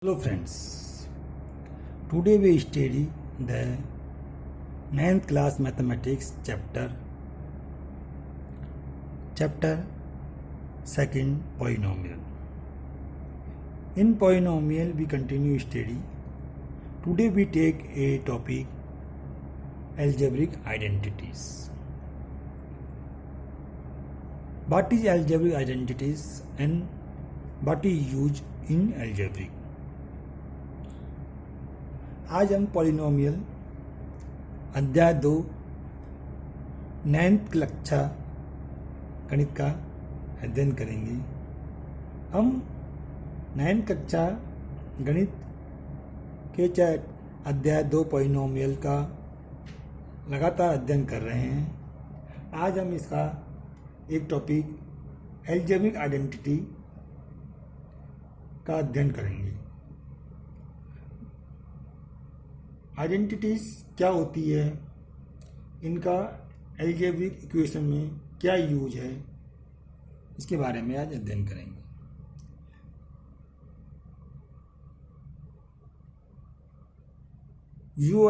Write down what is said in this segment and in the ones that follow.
Hello friends, today we study the 9th class mathematics chapter 2nd polynomial. In polynomial we continue study. Today we take a topic algebraic identities. What is algebraic identities and what is used in algebraic? आज हम polynomial अध्याय 2 9th कक्षा गणित का अध्ययन करेंगे। हम 9th कक्षा गणित के अध्याय 2 पॉलिनोमियल का लगातार अध्ययन कर रहे हैं। आज हम इसका एक टॉपिक अलजेब्रिक आइडेंटिटी का अध्ययन करेंगे। आइडेंटिटीज क्या होती है, इनका अलजेब्रिक इक्वेशन में क्या यूज है, इसके बारे में आज अध्ययन करेंगे। You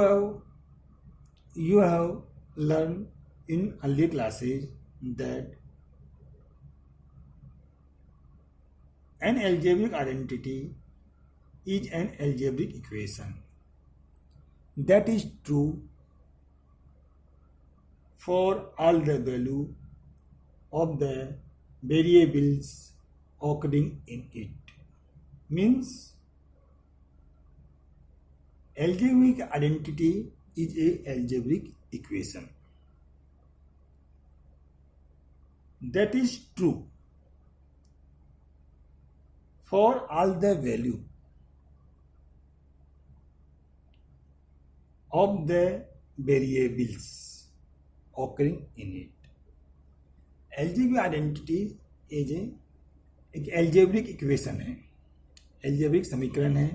have learned in earlier classes that an algebraic identity is an algebraic equation that is true for all the value of the variables occurring in it. Means algebraic identity is a algebraic equation that is true for all the value of the variables occurring in it. Algebraic identity is एक algebraic equation है, algebraic समीकरण है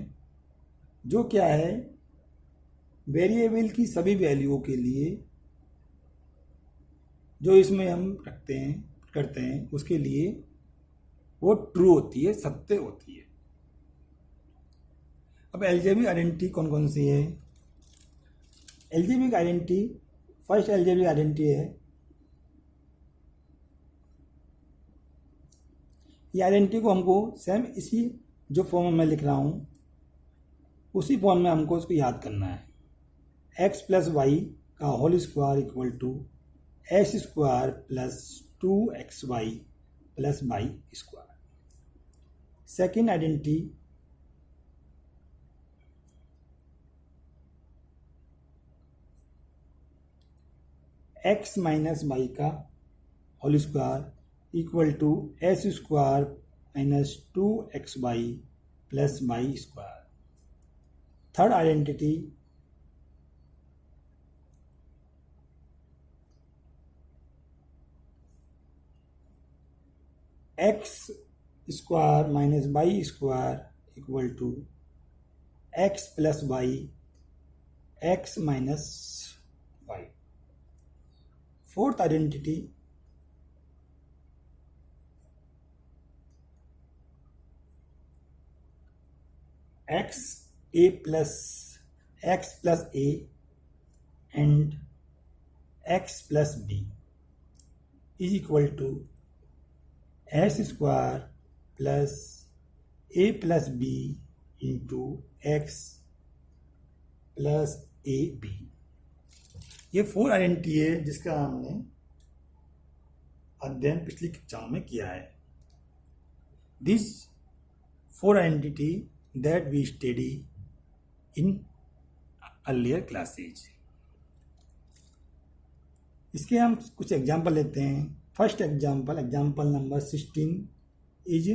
जो क्या है, variable की सभी वैल्यूओं के लिए जो इसमें हम करते हैं उसके लिए वो ट्रू होती है, सत्य होती है। अब अलजेब्रिक आइडेंटिटी कौन कौन सी है? Algebraic identity, first algebraic identity है, ये आइडेंटिटी को हमको सेम इसी जो फॉर्म में मैं लिख रहा हूँ उसी फॉर्म में हमको इसको याद करना है। x प्लस वाई का whole square equal to S square plus 2xy plus y square. Second identity x minus y का whole square equal to S square minus 2xy plus y square. Third identity x square minus y square equal to x plus y x minus y. Fourth identity x plus a and x plus b is equal to S square plus a plus b into x plus A B. ये four identity है जिसका हमने अध्ययन पिछली कक्षाओं में किया है। This four identity that we study in earlier classes. इसके हम कुछ एग्जाम्पल लेते हैं। First example number 16 is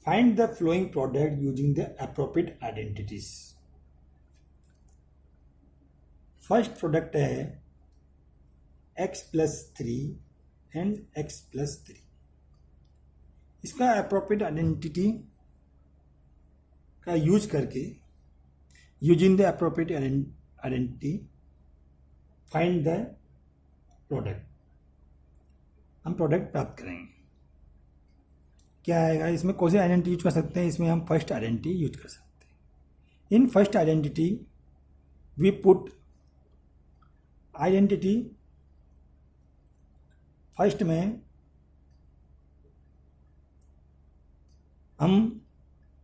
find the following product using the appropriate identities. First product है x plus 3 and x plus 3। इसका एप्रोप्रिएट आइडेंटिटी का use करके using the appropriate identity find the product, हम प्रोडक्ट प्राप्त करेंगे। क्या आएगा, इसमें कौन सी आइडेंटिटी यूज कर सकते हैं, इसमें हम फर्स्ट आइडेंटिटी यूज कर सकते हैं। In first identity we put identity first में हम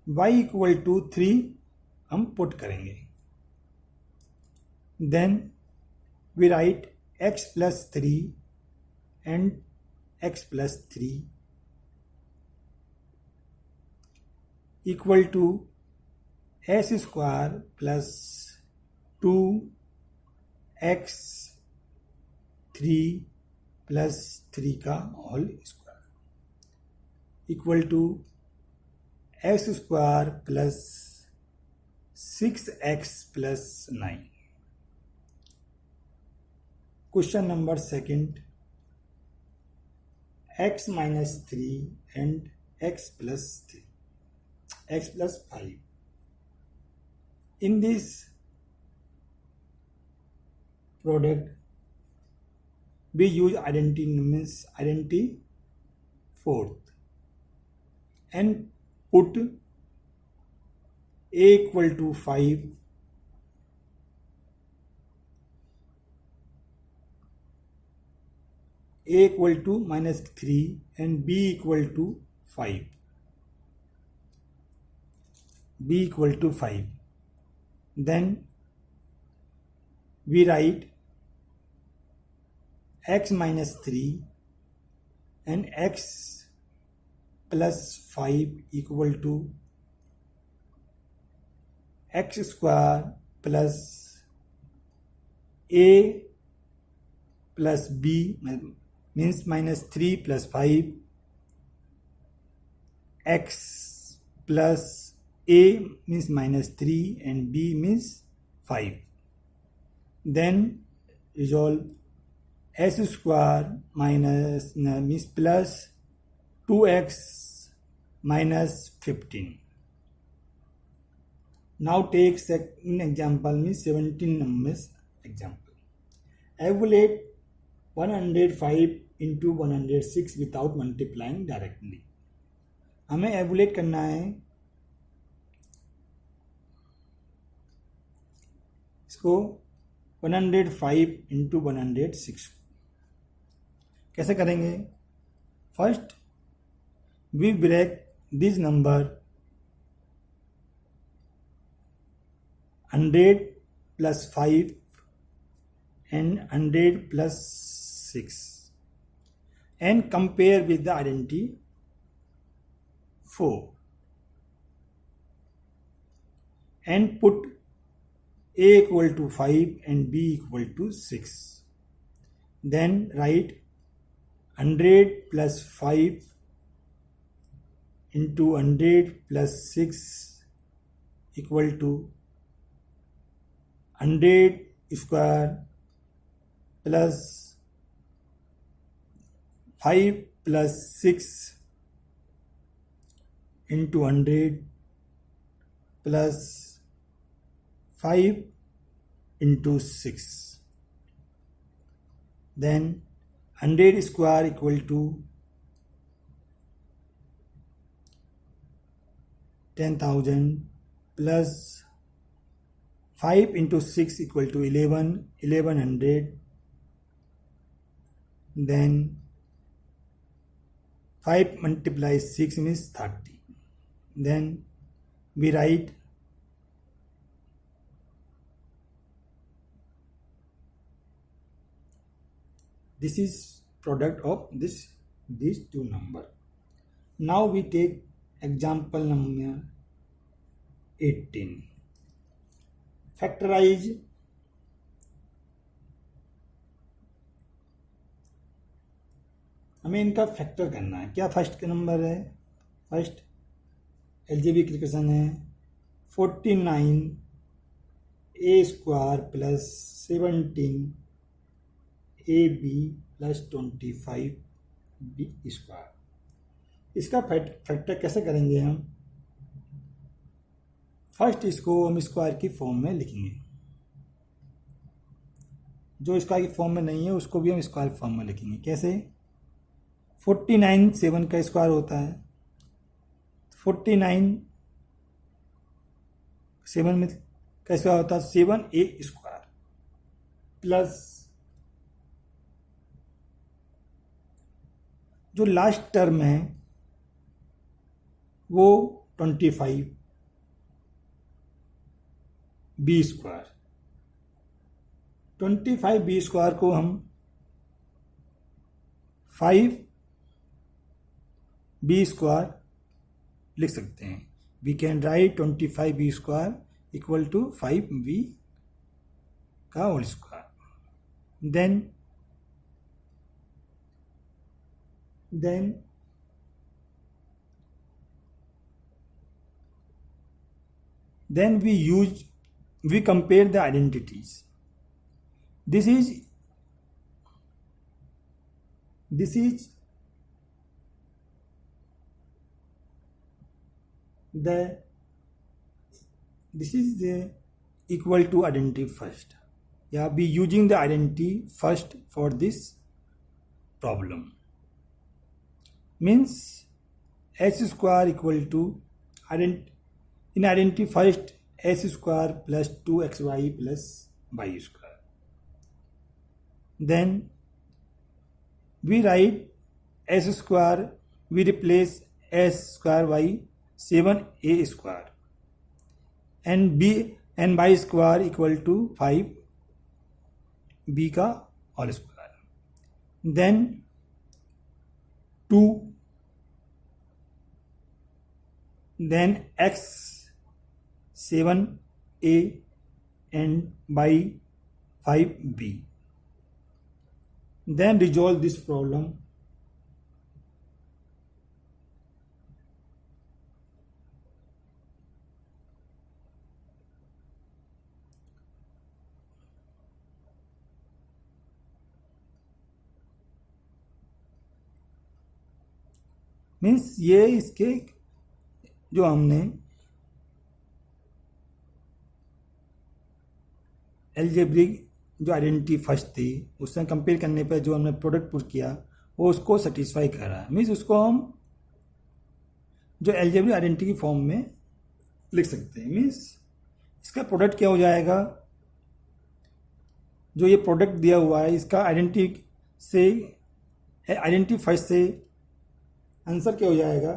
y इक्वल टू 3 हम पुट करेंगे, then we write x plus 3 and x plus 3 equal to S square plus 2x 3 plus 3 का whole square equal to x square plus 6x plus 9। Question number second, x minus 3 and x plus 5। In this product we use identity fourth and put a equal to 5, a equal to minus 3 and b equal to 5, b equal to 5. Then we write x minus 3 and x plus 5 equal to x square plus a plus b means minus 3 plus 5 x plus a means minus 3 and b means 5. Then resolve s square minus means plus 2x minus 15. Now take second example means 17 numbers example. Evaluate 105 into 106 without multiplying directly. हमें evaluate करना है इसको 105 into 106। कैसे करेंगे? First we break this number 100 plus 5 and 100 plus 6 and compare with the identity 4 and put a equal to 5 and b equal to 6. Then write 100 plus 5 into 100 plus 6 equal to 100 square plus 5 plus 6 into 100 plus 5 into 6. Then 100 square equal to 10,000 plus 5 into 6 equal to 1100. Then 5 multiplies 6 means 30. Then we write this is product of these two number. Now we take example number 18. Factorize हमें इनका factor करना है। क्या first का number है? First algebraic equation है 49 a square plus 17 a b plus 25 b square. इसका factor कैसे करेंगे हम? फर्स्ट इसको हम स्क्वायर की फॉर्म में लिखेंगे, जो स्क्वायर की फॉर्म में नहीं है उसको भी हम स्क्वायर फॉर्म में लिखेंगे। कैसे? 49 7 का स्क्वायर होता है 49 7 में कैसे होता है 7a² प्लस जो लास्ट टर्म है वो 25b²। 25b² को हम 5b² लिख सकते हैं। We can write 25b² equal to 5b का whole square. then we compare the identities. This is the equal to identity first. Yeah, be using the identity first for this problem. Means s² equal to in identity first s² plus 2xy plus y². Then we write s², we replace s²y 7a² and y² equal to 5b का whole square. then 2 then x 7a and y 5b. Then resolve this problem. Means ये इसके जो हमने algebraic जो identity first थी उससे compare करने पर जो हमने प्रोडक्ट पुट किया वो उसको सेटिस्फाई कर रहा है। मीन्स उसको हम जो एल्जेब्रिक आइडेंटिटी की फॉर्म में लिख सकते हैं। मीन्स इसका प्रोडक्ट क्या हो जाएगा, जो ये प्रोडक्ट दिया हुआ है इसका आइडेंटिटी फर्स्ट से आंसर क्या हो जाएगा,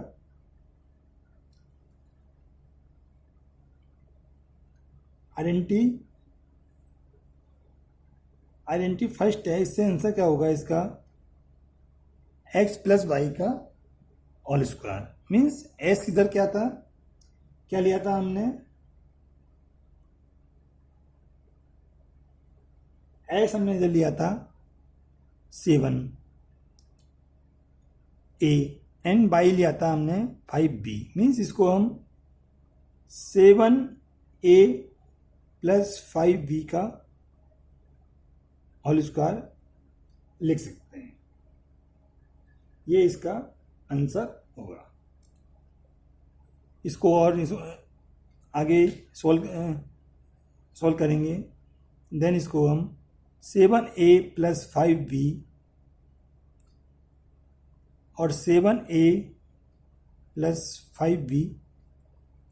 आइडेंटिटी फर्स्ट है, इससे आंसर क्या होगा इसका x प्लस वाई का होल स्क्वायर। मीन्स s इधर क्या था, क्या लिया था हमने, s हमने इधर लिया था 7a एंड y लिया था हमने 5b। मीन्स इसको हम 7a प्लस 5b का होल स्क्वायर लिख सकते हैं। ये इसका आंसर होगा। इसको और आगे सॉल्व करेंगे। देन इसको हम 7a प्लस 5b और 7a प्लस 5b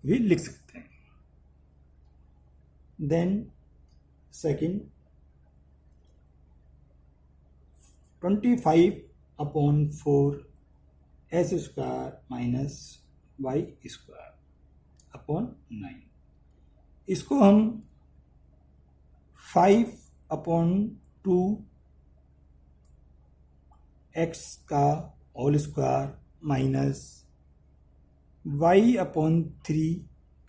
भी लिख सकते हैं। Then second 25/4 s² minus y² upon 9। इसको हम 5/2 x का होल स्क्वायर माइनस y/3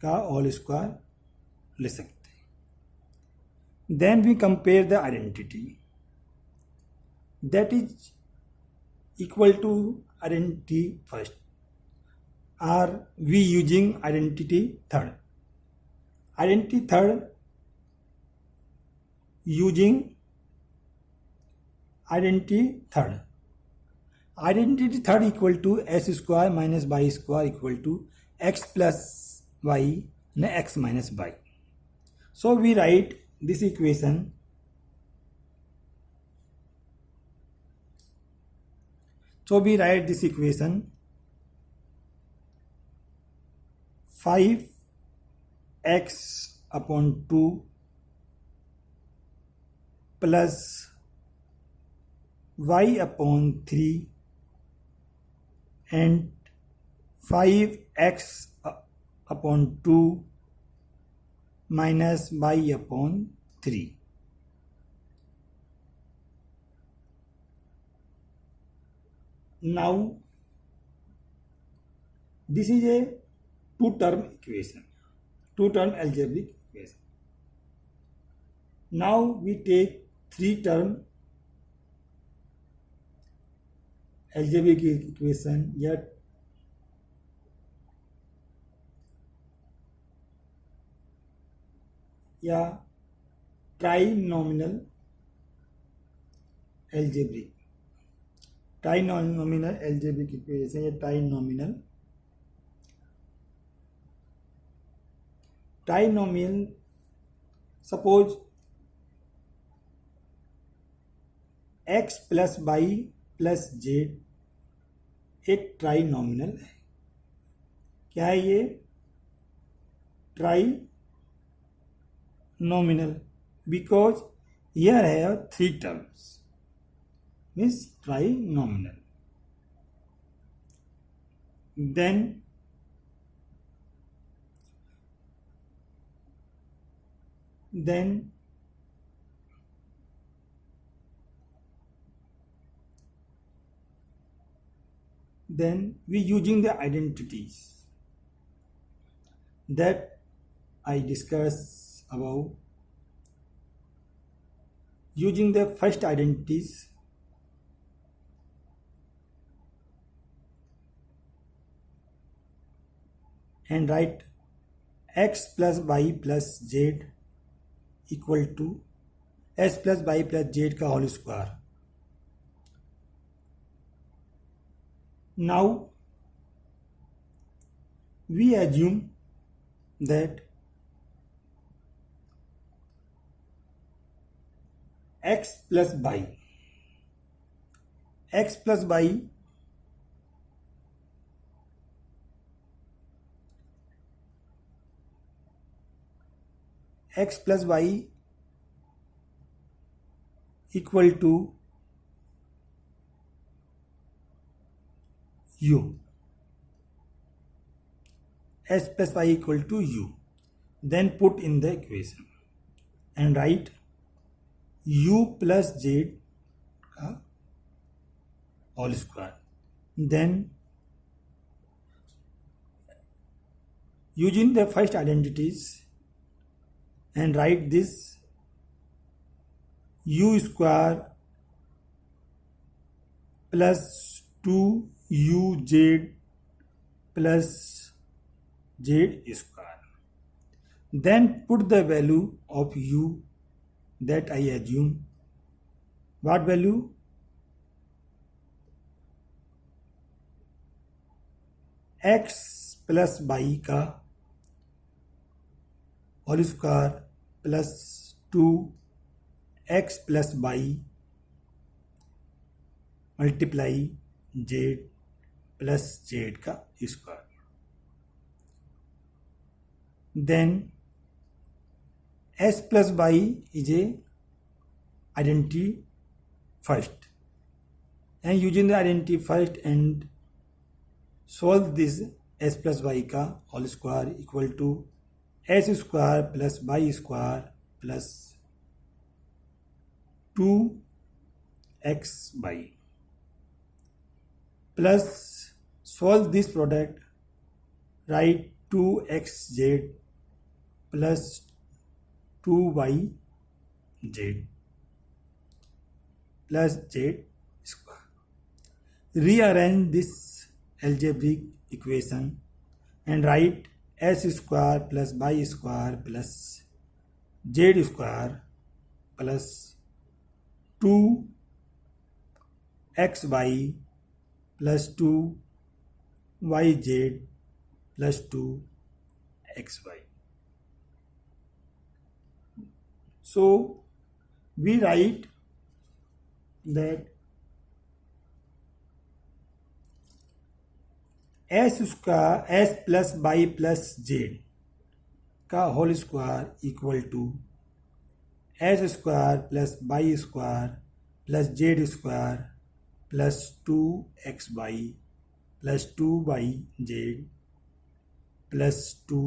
का होल स्क्वायर ले सकते हैं। Then we compare the identity that is equal to identity first, or we using identity third using identity third equal to s² minus y² equal to x plus y and x minus y. So we write this equation 5x upon 2 plus y upon 3 and 5x upon 2 minus y upon 3. Now this is a two-term equation, two-term algebraic equation. Now we take three-term algebraic equation, yet या trinomial algebraic, trinomial algebraic equation या trinomial suppose x plus y plus z एक trinomial है. क्या है ये? Trinomial, because here I have three terms, means trinomial. Then we using the identities that I discussed above. Using the first identities, and write x plus y plus z equal to s plus y plus z का whole square. Now we assume that x plus y x plus y equal to u, s plus y equal to u. Then put in the equation and write u plus z का whole square. Then using the first identities and write this u square plus 2uz plus z square. Then put the value of u that I assume. What value? x plus y का whole square plus 2x plus y multiply z plus z का square. Then s plus y is a identity first, and using the identity first and solve this s plus y का whole square equal to s square plus y square plus 2xy plus solve this product, write 2xz plus 2yz plus z square. Rearrange this algebraic equation and write s square plus y square plus z square plus 2xy plus 2yz plus 2xy. So we write that x square x plus y plus z का whole square equal to S square plus y square plus z square plus 2xy plus 2yz plus 2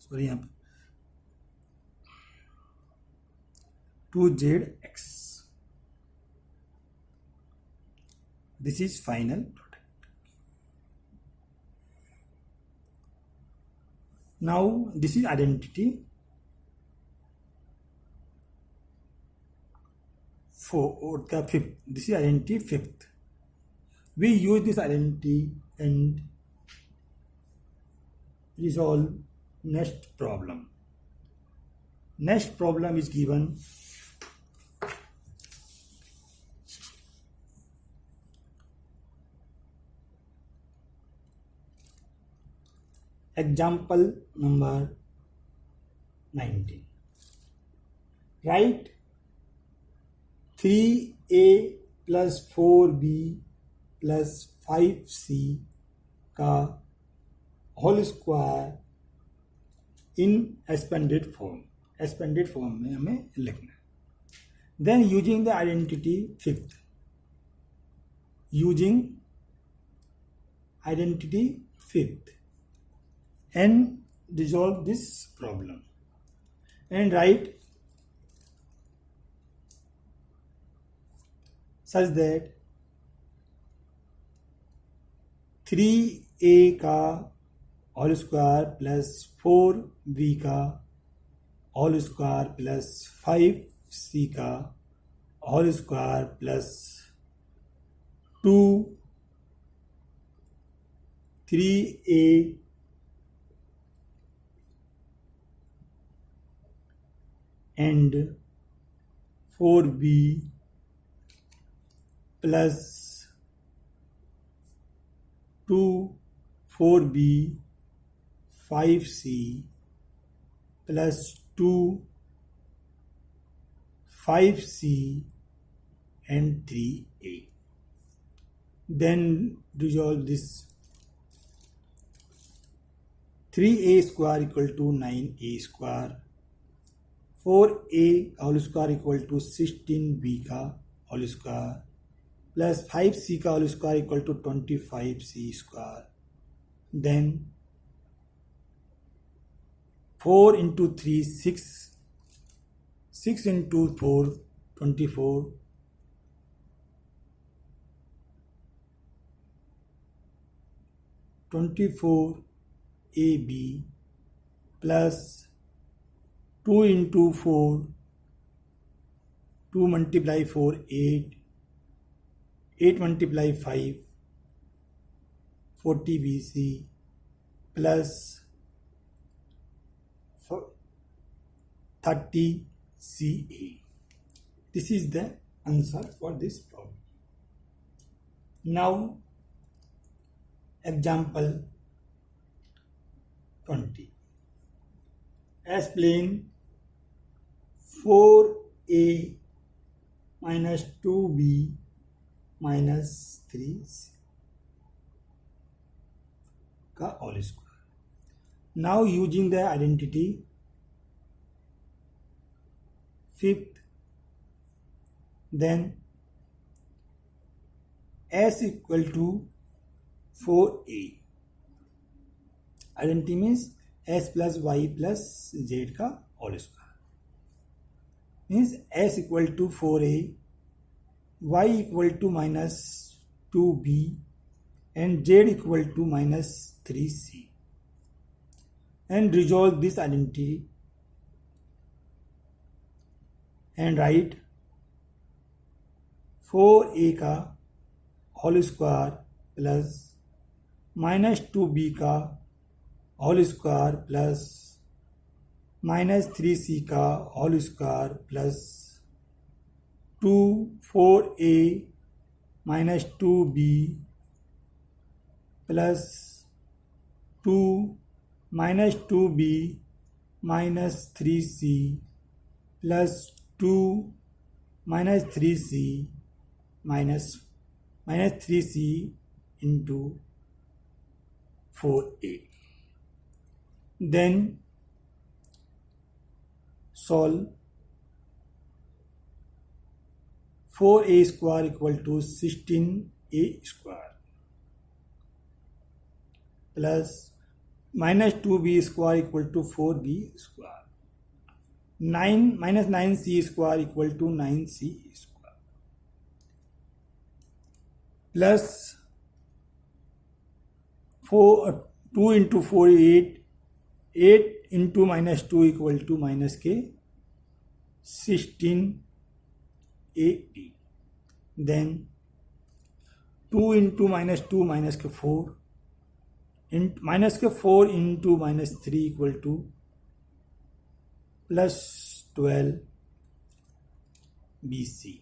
sorry यहाँ पर 2zx. This is final product. Now this is identity for or the fifth. This is identity fifth. We use this identity and resolve next problem. Next problem is given example number 19. Write 3a plus 4b plus 5c का whole square in expanded form. Expanded form में हमें लिखना है. Then using the identity fifth, using identity fifth and resolve this problem and write such that 3a का whole square plus 4b का whole square plus 5c का whole square plus 2 3a and 4b plus 2 4b 5c plus 2 5c and 3a. Then resolve this. 3a square equal to 9a square, 4a whole square equal to 16b का whole square plus 5c का whole square equal to 25c square. Then 4 into 3 6, 6 into 4 24, 24ab plus 2 into 4, 2 multiply 4 8, 8 multiply 5 40 BC plus 30 CA. This is the answer for this problem. Now example 20. Explain 4a minus 2b minus 3c का whole square. Now using the identity fifth, then s equal to 4a. Identity means s plus y plus z का whole square. Means s equal to 4a, y equal to minus 2b and z equal to minus 3c. And resolve this identity and write 4a का whole square plus minus 2b का whole square plus minus 3c का whole square plus 2 4a minus 2b plus 2 minus 2b minus 3c plus 2 minus 3c minus 3c into 4a. Then solve 4a square equal to 16a square plus minus 2b square equal to 4b square. 9 minus 9c square equal to 9c square plus 2 into 4 8, 8 into minus 2 equal to minus k 16 80. Then 2 into minus 2 minus k 4 minus k 4 into minus 3 equal to plus 12 BC.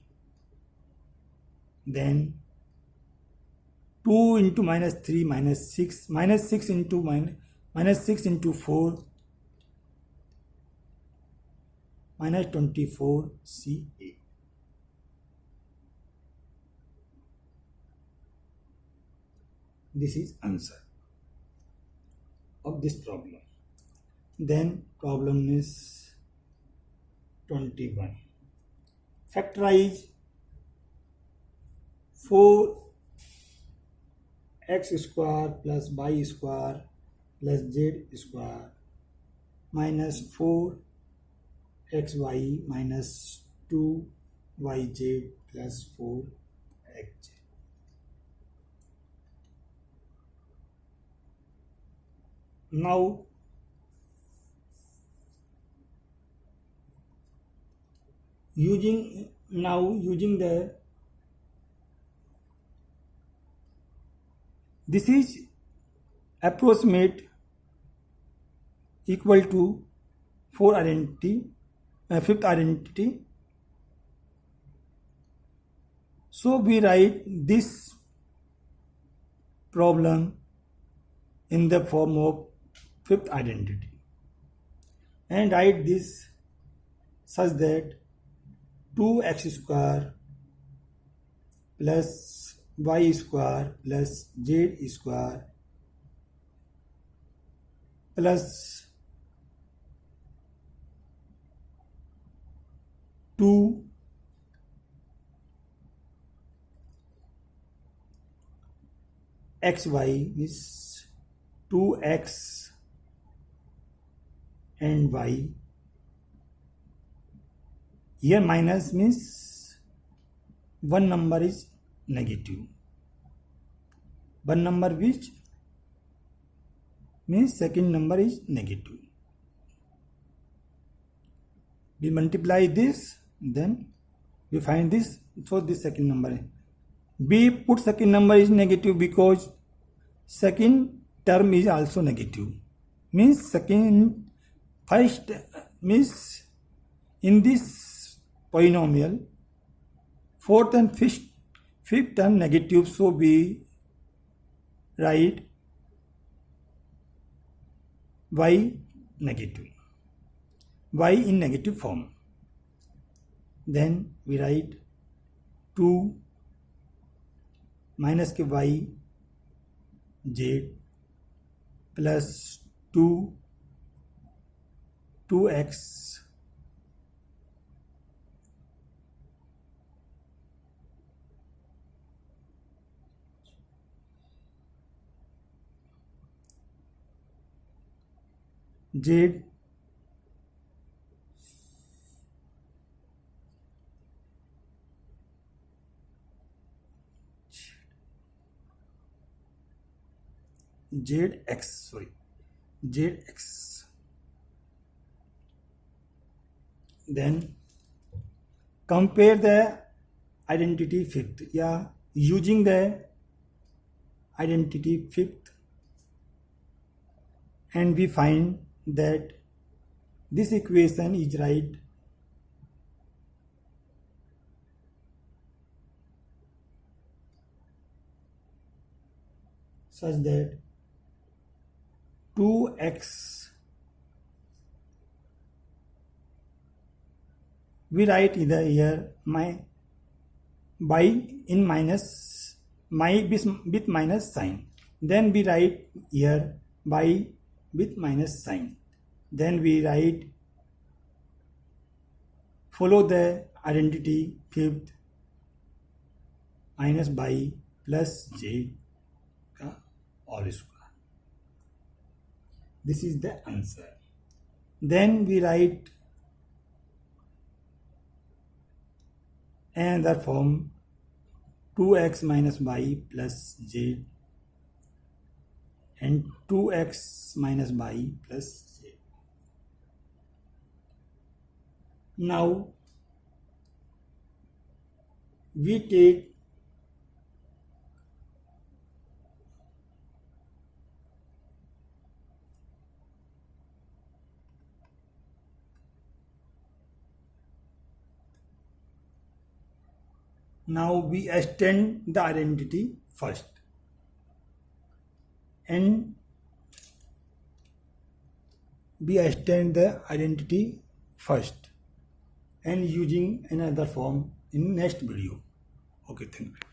Then 2 into minus 3 minus 6 into minus 6 into 4 minus 24 CA. This is answer of this problem. Then problem is 21. Factorize 4x square plus y square plus z square minus 4xy minus 2yz plus 4xz. Now using the this is approximate equal to fifth identity. So we write this problem in the form of fifth identity and write this such that 2x square plus y square plus z square plus 2 xy is 2x and y. Here minus means one number is negative. One number which means second number is negative. We multiply this, then we find this. So this second number. We put second number is negative because second term is also negative. Means first means in this polynomial fourth and fifth term negative, so we write y negative, y in negative form. Then we write 2 minus k y z plus 2x z zx. Then compare the identity fifth. Yeah, using the identity fifth, and we find that this equation is right. Such that 2x, we write either here my by in minus my with minus sign, then we write here by with minus sign, then we write follow the identity fifth minus by plus j का all square. This is the answer. Then we write another form 2x minus y plus z and 2x minus y plus z. Now we take we extend the identity first, and we extend the identity first and using another form in next video. Okay, thank you.